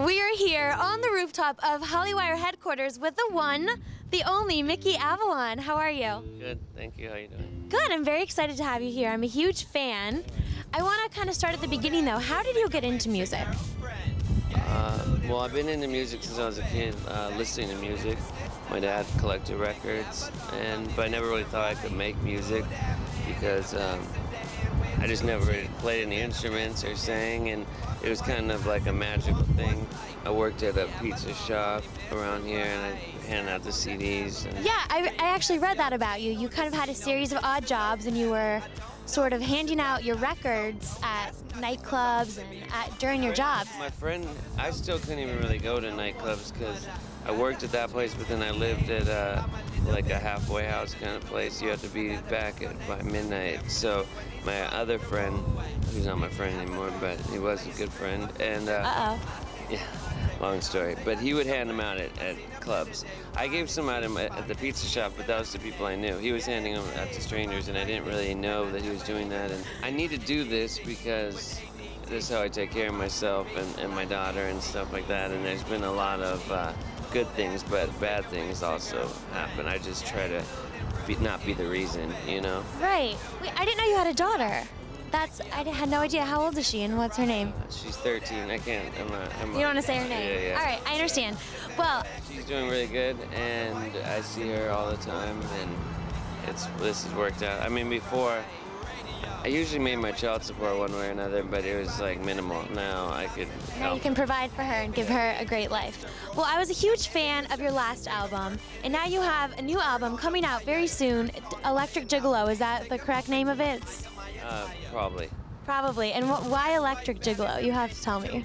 We are here on the rooftop of Hollywire headquarters with the one, the only Mickey Avalon. How are you? Good, thank you. How you doing? Good, I'm very excited to have you here. I'm a huge fan. I want to kind of start at the beginning though. How did you get into music? Well, I've been into music since I was a kid, listening to music. My dad collected records, but I never really thought I could make music because I just never played any instruments or sang, and it was kind of like a magical thing. I worked at a pizza shop around here, and I handed out the CDs. Yeah, I actually read that about you. You kind of had a series of odd jobs, and you were sort of handing out your records at nightclubs and during your jobs. My friend, I still couldn't even really go to nightclubs because I worked at that place, but then I lived at like a halfway house kind of place. You have to be back by midnight. So my other friend, who's not my friend anymore, but he was a good friend, and yeah, long story. But he would hand them out at clubs. I gave some out at the pizza shop, but that was to people I knew. He was handing them out to strangers, and I didn't really know that he was doing that. And I need to do this because this is how I take care of myself and my daughter and stuff like that. And there's been a lot of good things, but bad things also happen. I just try to not be the reason, you know? Right. Wait, I didn't know you had a daughter. I had no idea. How old is she and what's her name? She's 13. I can't. You don't want to say her name? Yeah. All right, I understand. Well, she's doing really good, and I see her all the time, and this has worked out. I mean, before, I usually made my child support one way or another, but it was like minimal. Now I could help. Now you can provide for her and give her a great life. Well, I was a huge fan of your last album, and now you have a new album coming out very soon, Electric Gigolo. Is that the correct name of it? Probably. Probably. And why Electric Gigolo? You have to tell me.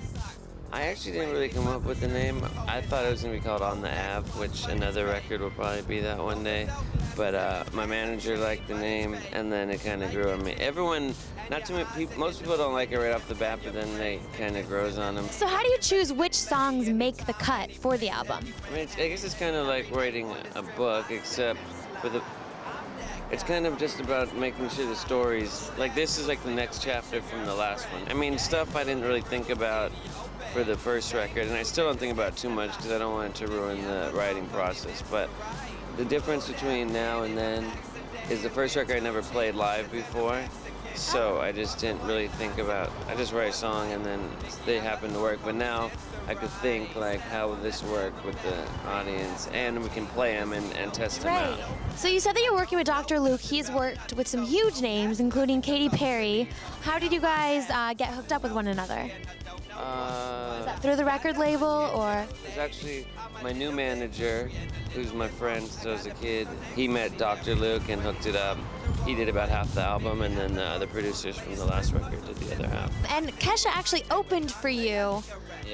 I actually didn't really come up with the name. I thought it was going to be called On the Ave, which another record will probably be that one day. But my manager liked the name, and then it kind of grew on me. Everyone, not too many people, most people don't like it right off the bat, but then they kind of grows on them. So how do you choose which songs make the cut for the album? I mean, I guess it's kind of like writing a book, except for it's kind of just about making sure the stories, like this is like the next chapter from the last one. I mean, stuff I didn't really think about for the first record, and I still don't think about it too much because I don't want it to ruin the writing process. But the difference between now and then is the first record I never played live before, so I just didn't really think about, I just write a song and then they happen to work. But now I could think like, how will this work with the audience, and we can play them and test them out. So you said that you're working with Dr. Luke. He's worked with some huge names, including Katy Perry. How did you guys get hooked up with one another? Is that through the record label, or? It's actually my new manager, who's my friend since I was a kid. He met Dr. Luke and hooked it up. He did about half the album, and then the producers from the last record did the other half. And Kesha actually opened for you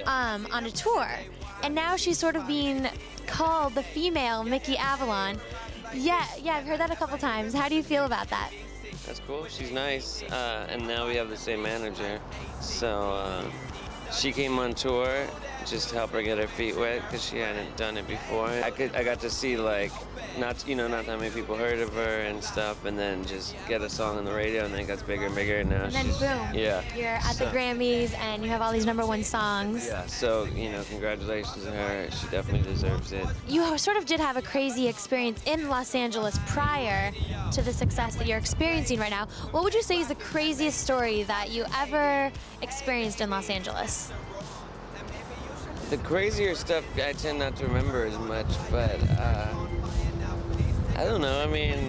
on a tour, and now she's sort of being called the female Mickey Avalon. Yeah, I've heard that a couple times. How do you feel about that? That's cool. She's nice, and now we have the same manager. So she came on tour just to help her get her feet wet because she hadn't done it before. I got to see like not that many people heard of her and stuff, and then just get a song on the radio, and then it got bigger and bigger, and now and then boom, you're at the Grammys and you have all these #1 songs. Yeah, so congratulations to her. She definitely deserves it. You sort of did have a crazy experience in Los Angeles prior to the success that you're experiencing right now. What would you say is the craziest story that you ever experienced in Los Angeles? The crazier stuff I tend not to remember as much, but I don't know. I mean,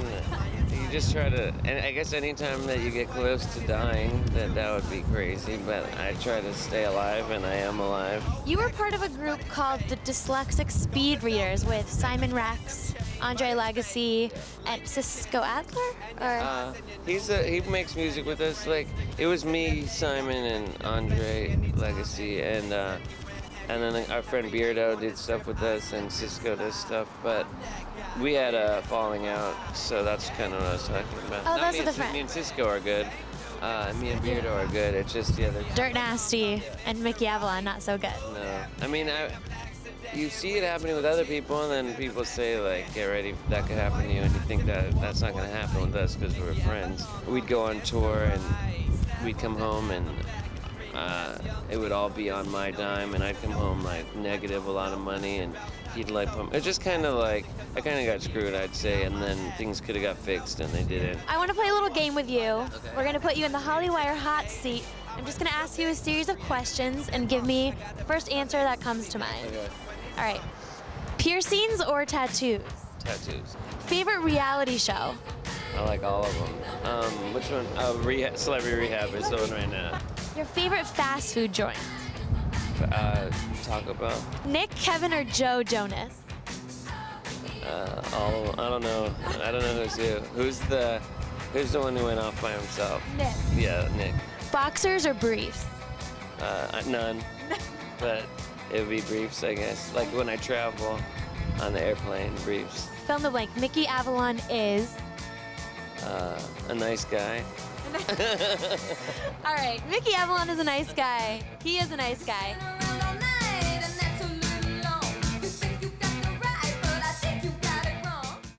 you just try to, and I guess anytime that you get close to dying, that would be crazy, but I try to stay alive, and I am alive. You were part of a group called the Dyslexic Speed Readers with Simon Rex, Andre Legacy, and Cisco Adler? He makes music with us. Like, it was me, Simon, and Andre Legacy, and then our friend Beardo did stuff with us, and Cisco does stuff, but we had a falling out, so that's kind of what I was talking about. Oh, those are the friends. Me and Cisco are good. Me and Beardo are good. It's just the other. Dirt Nasty and Mickey Avalon, not so good. No. I mean, you see it happening with other people, and then people say, like, get ready, that could happen to you, and you think that that's not going to happen with us because we're friends. We'd go on tour, and we'd come home, and it would all be on my dime, and I'd come home like negative a lot of money, and he'd like pump. It's just kind of like I kind of got screwed, I'd say, and then things could have got fixed, and they didn't. I want to play a little game with you. Okay. We're gonna put you in the Hollywire hot seat. I'm just gonna ask you a series of questions and give me the first answer that comes to mind. Okay. All right. Piercings or tattoos? Tattoos. Favorite reality show? I like all of them. Which one? Celebrity Rehab is the one right now. Your favorite fast food joint? Taco Bell. Nick, Kevin, or Joe Jonas? I don't know. I don't know who's who. Who's the one who went off by himself? Nick. Yeah, Nick. Boxers or briefs? None. But it would be briefs, I guess. Like when I travel on the airplane, briefs. Fill in the blank. Mickey Avalon is? A nice guy. All right, Mickey Avalon is a nice guy. He is a nice guy.